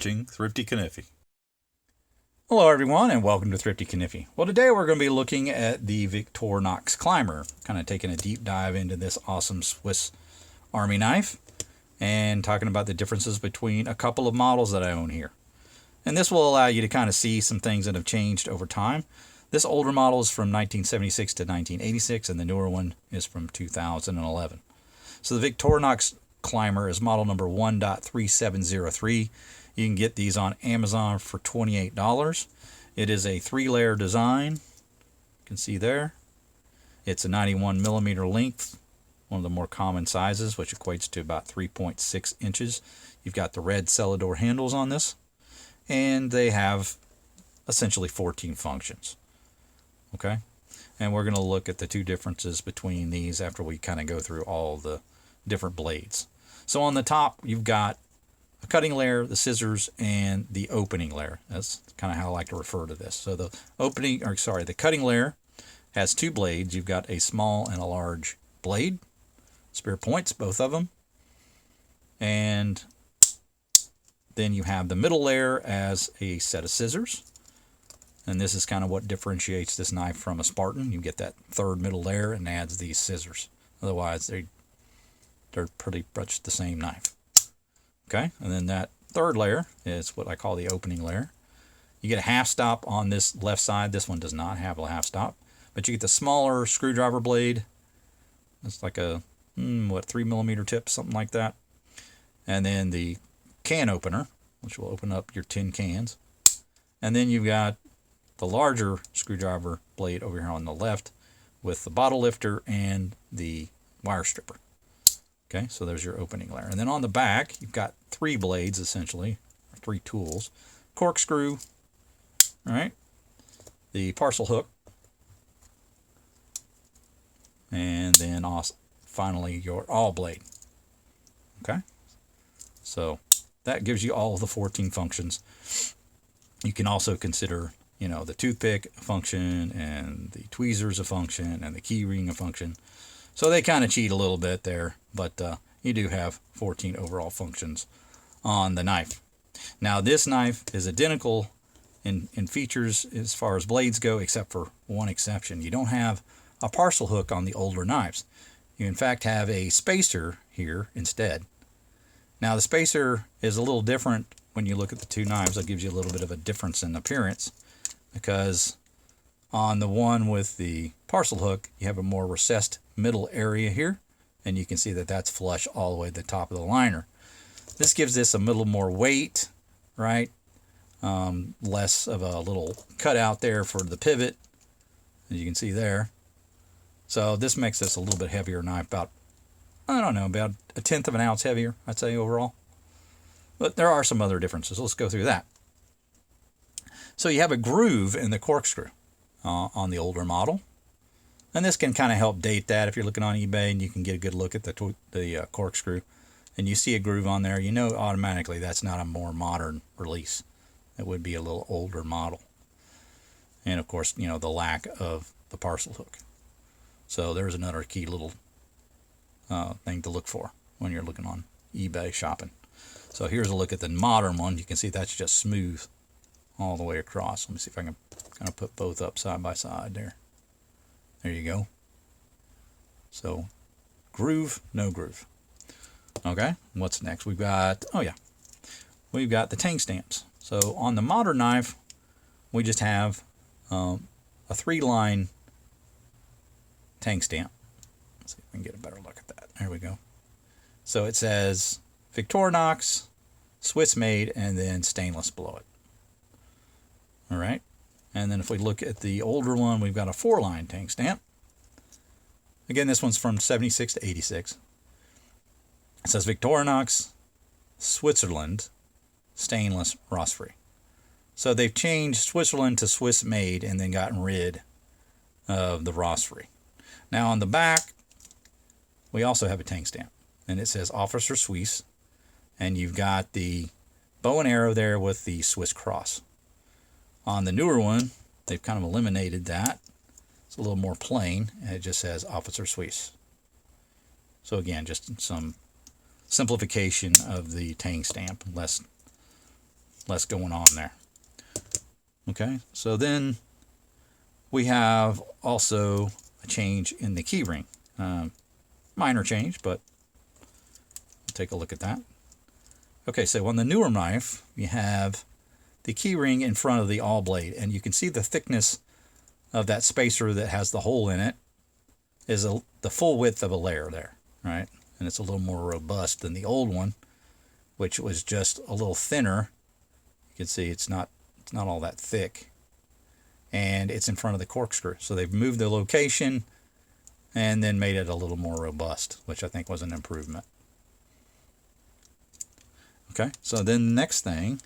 watching Thrifty Kaniffy. Hello everyone and welcome to Thrifty Kaniffy. Well, today we're going to be looking at the Victorinox climber, kind of taking a deep dive into this awesome Swiss Army knife and talking about the differences between a couple of models that I own here. And this will allow you to kind of see some things that have changed over time. This older model is from 1976 to 1986 and the newer one is from 2011. So the Victorinox climber is model number 1.3703. You can get these on Amazon for $28. It is a 3-layer design. You can see there. It's a 91 millimeter length, one of the more common sizes, which equates to about 3.6 inches. You've got the red Celador handles on this, and they have essentially 14 functions. Okay, and we're going to look at the two differences between these after we kind of go through all the different blades. So on the top, you've got a cutting layer, the scissors, and the opening layer. That's kind of how I like to refer to this. So the cutting layer has two blades. You've got a small and a large blade, spear points, both of them. And then you have the middle layer as a set of scissors. And this is kind of what differentiates this knife from a Spartan. You get that third middle layer and adds these scissors. Otherwise, they're pretty much the same knife. Okay, and then that third layer is what I call the opening layer. You get a half stop on this left side. This one does not have a half stop, but you get the smaller screwdriver blade. It's like a 3 millimeter tip, something like that. And then the can opener, which will open up your tin cans. And then you've got the larger screwdriver blade over here on the left with the bottle lifter and the wire stripper. Okay, so there's your opening layer. And then on the back, you've got 3 blades, essentially, or 3 tools. Corkscrew, all right, the parcel hook, and then also, finally, your awl blade. Okay, so that gives you all of the 14 functions. You can also consider, the toothpick a function, and the tweezers a function, and the key ring a function. So they kind of cheat a little bit there, but you do have 14 overall functions on the knife. Now this knife is identical in features as far as blades go, except for one exception. You don't have a parcel hook on the older knives. You in fact have a spacer here instead. Now the spacer is a little different when you look at the two knives. That gives you a little bit of a difference in appearance, because on the one with the parcel hook, you have a more recessed middle area here, and you can see that that's flush all the way to the top of the liner. This gives this a little more weight, right? Less of a little cutout there for the pivot, as you can see there. So this makes this a little bit heavier knife, about a 1/10 of an ounce heavier, I'd say, overall. But there are some other differences. Let's go through that. So you have a groove in the corkscrew on the older model. And this can kind of help date that. If you're looking on eBay and you can get a good look at the corkscrew and you see a groove on there, you know automatically that's not a more modern release. It would be a little older model. And of course, the lack of the parcel hook. So there's another key little thing to look for when you're looking on eBay shopping. So here's a look at the modern one. You can see that's just smooth all the way across. Let me see if I can kind of put both up side by side there. There you go. So, groove, no groove. Okay, what's next? We've got the Tang stamps. So on the modern knife, we just have a 3-line Tang stamp. Let's see if we can get a better look at that. There we go. So it says Victorinox, Swiss made, and then stainless below it. All right. And then if we look at the older one, we've got a 4-line Tang stamp. Again, this one's from 76 to 86. It says Victorinox, Switzerland, stainless, rust-free. So they've changed Switzerland to Swiss made and then gotten rid of the rust-free. Now on the back, we also have a Tang stamp. And it says Officer Suisse. And you've got the bow and arrow there with the Swiss cross. On the newer one, they've kind of eliminated that. It's a little more plain, and it just says Officer Suisse. So again, just some simplification of the Tang stamp, less less going on there. Okay, so then we have also a change in the key ring. Minor change, but we'll take a look at that. Okay, so on the newer knife, you have the key ring in front of the awl blade, and you can see the thickness of that spacer that has the hole in it is the full width of a layer there, right? And it's a little more robust than the old one, which was just a little thinner. You can see it's not all that thick, and it's in front of the corkscrew. So they've moved the location and then made it a little more robust, which I think was an improvement. Okay, so then the next thing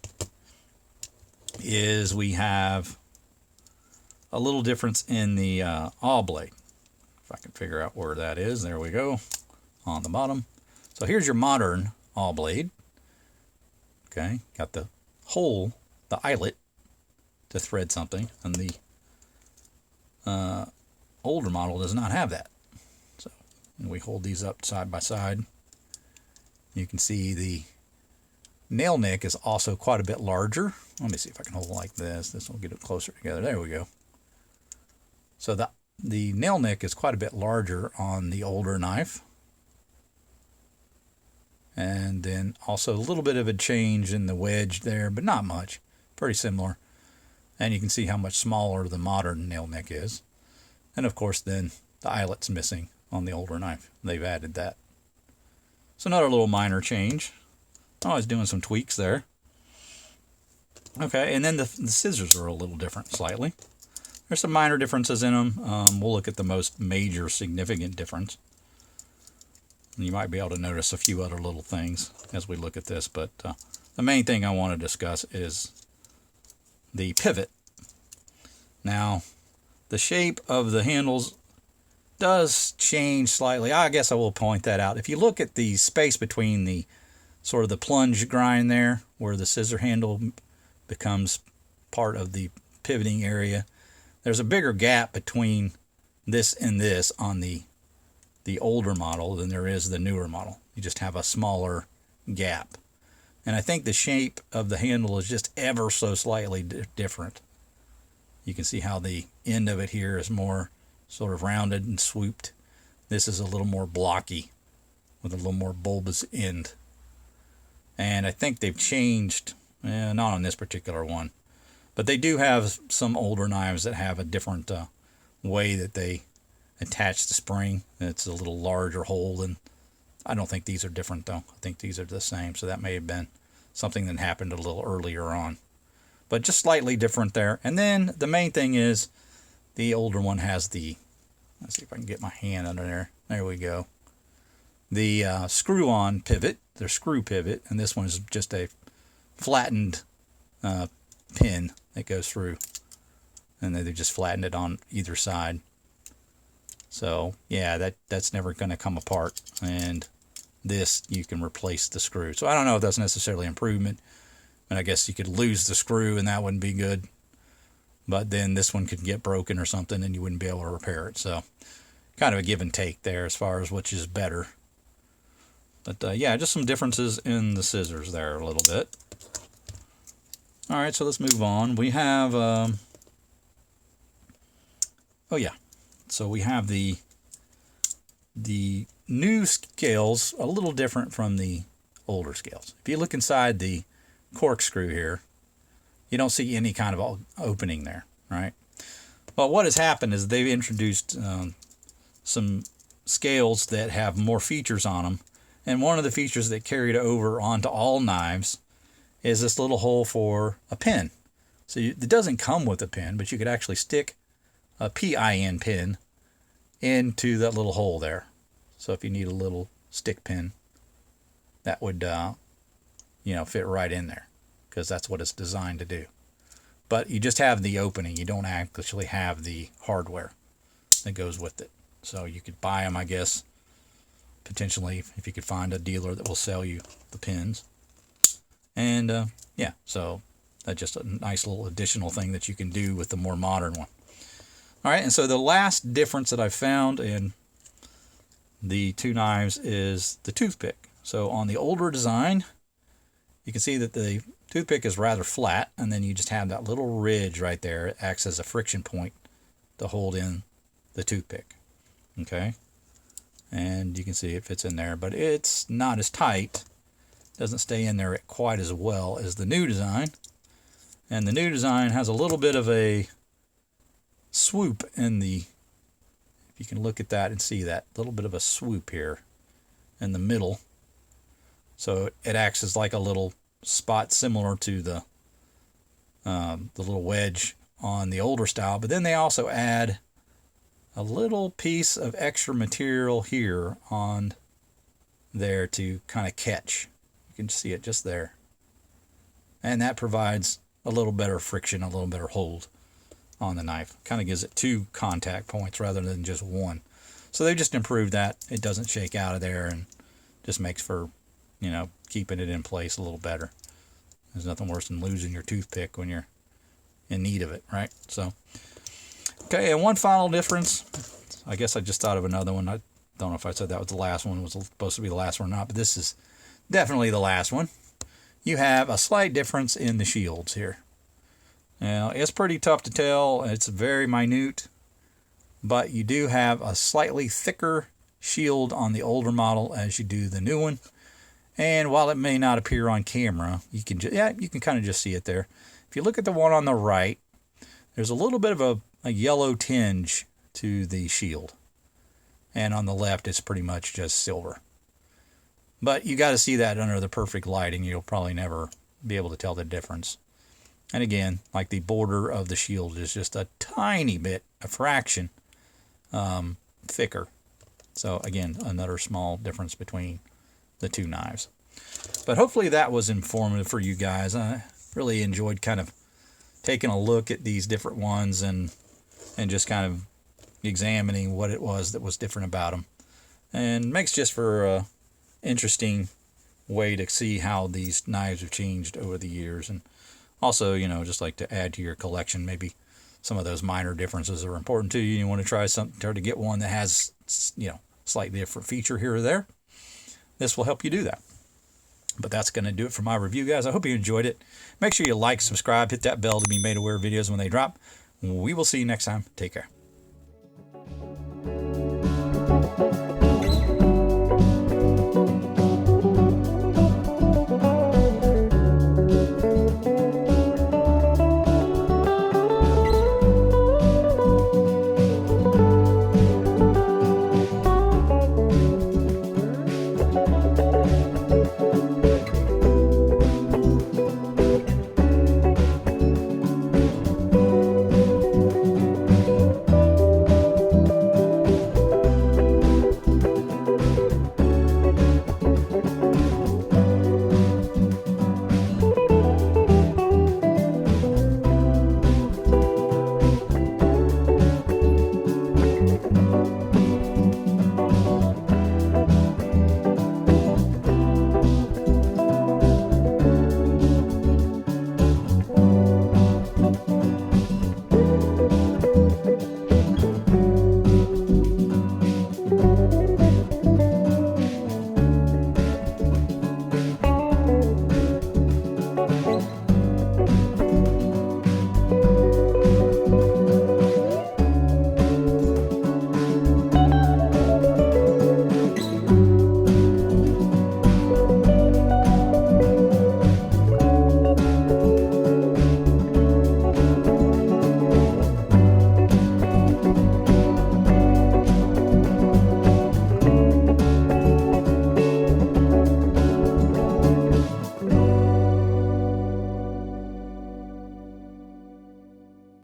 is we have a little difference in the awl blade. If I can figure out where that is, there we go, on the bottom. So here's your modern awl blade. Okay, got the hole, the eyelet to thread something, and the older model does not have that. So when we hold these up side by side, you can see the nail nick is also quite a bit larger. Let me see if I can hold it like this. This will get it closer together. There we go. So the nail nick is quite a bit larger on the older knife. And then also a little bit of a change in the wedge there, but not much. Pretty similar. And you can see how much smaller the modern nail nick is. And of course then the eyelet's missing on the older knife. They've added that. So another little minor change. Oh, it's doing some tweaks there. Okay, and then the scissors are a little different slightly. There's some minor differences in them. We'll look at the most major significant difference. You might be able to notice a few other little things as we look at this, but the main thing I want to discuss is the pivot. Now, the shape of the handles does change slightly. I guess I will point that out. If you look at the space between the sort of the plunge grind there, where the scissor handle becomes part of the pivoting area, there's a bigger gap between this and this on the older model than there is the newer model. You just have a smaller gap. And I think the shape of the handle is just ever so slightly different. You can see how the end of it here is more sort of rounded and swooped. This is a little more blocky with a little more bulbous end. And I think they've changed, not on this particular one, but they do have some older knives that have a different way that they attach the spring. It's a little larger hole, and I don't think these are different though. I think these are the same, so that may have been something that happened a little earlier on. But just slightly different there. And then the main thing is the older one has the, let's see if I can get my hand under there. There we go. The screw-on pivot, their screw pivot, and this one is just a flattened pin that goes through. And they just flattened it on either side. So yeah, that's never going to come apart. And this, you can replace the screw. So I don't know if that's necessarily improvement. And I guess you could lose the screw and that wouldn't be good. But then this one could get broken or something and you wouldn't be able to repair it. So kind of a give and take there as far as which is better. But yeah, just some differences in the scissors there a little bit. All right, so let's move on. We have, oh yeah. So we have the new scales a little different from the older scales. If you look inside the corkscrew here, you don't see any kind of opening there, right? Well, what has happened is they've introduced some scales that have more features on them. And one of the features that carried over onto all knives is this little hole for a pin. So it doesn't come with a pin, but you could actually stick a PIN pin into that little hole there. So if you need a little stick pin, that would fit right in there, because that's what it's designed to do. But you just have the opening. You don't actually have the hardware that goes with it. So you could buy them, I guess, potentially, if you could find a dealer that will sell you the pins. And yeah, so that's just a nice little additional thing that you can do with the more modern one. All right, and so the last difference that I found in the two knives is the toothpick. So on the older design, you can see that the toothpick is rather flat, and then you just have that little ridge right there. It acts as a friction point to hold in the toothpick. Okay, and you can see it fits in there, but it's not as tight. Doesn't stay in there quite as well as the new design. And the new design has a little bit of a swoop in the, if you can look at that and see that little bit of a swoop here in the middle. So it acts as like a little spot similar to the little wedge on the older style. But then they also add a little piece of extra material here on there to kind of catch. You can see it just there. And that provides a little better friction, a little better hold on the knife. Kind of gives it 2 contact points rather than just 1. So they just improved that. It doesn't shake out of there and just makes for, you know, keeping it in place a little better. There's nothing worse than losing your toothpick when you're in need of it, right? So, okay, and one final difference. I guess I just thought of another one. I don't know if I said that was the last one, was supposed to be the last one or not, but this is definitely the last one. You have a slight difference in the shields here. Now, it's pretty tough to tell. It's very minute, but you do have a slightly thicker shield on the older model as you do the new one. And while it may not appear on camera, you can kind of just see it there. If you look at the one on the right, there's a little bit of a yellow tinge to the shield. And on the left, it's pretty much just silver. But you got to see that under the perfect lighting. You'll probably never be able to tell the difference. And again, like the border of the shield is just a tiny bit, a fraction, thicker. So again, another small difference between the 2 knives. But hopefully that was informative for you guys. I really enjoyed kind of taking a look at these different ones and just kind of examining what it was that was different about them. And makes just for a interesting way to see how these knives have changed over the years. And also, you know, just like to add to your collection, maybe some of those minor differences are important to you. You want to try to get one that has, you know, slightly different feature here or there. This will help you do that. But that's going to do it for my review, guys. I hope you enjoyed it. Make sure you like, subscribe, hit that bell to be made aware of videos when they drop. We will see you next time. Take care.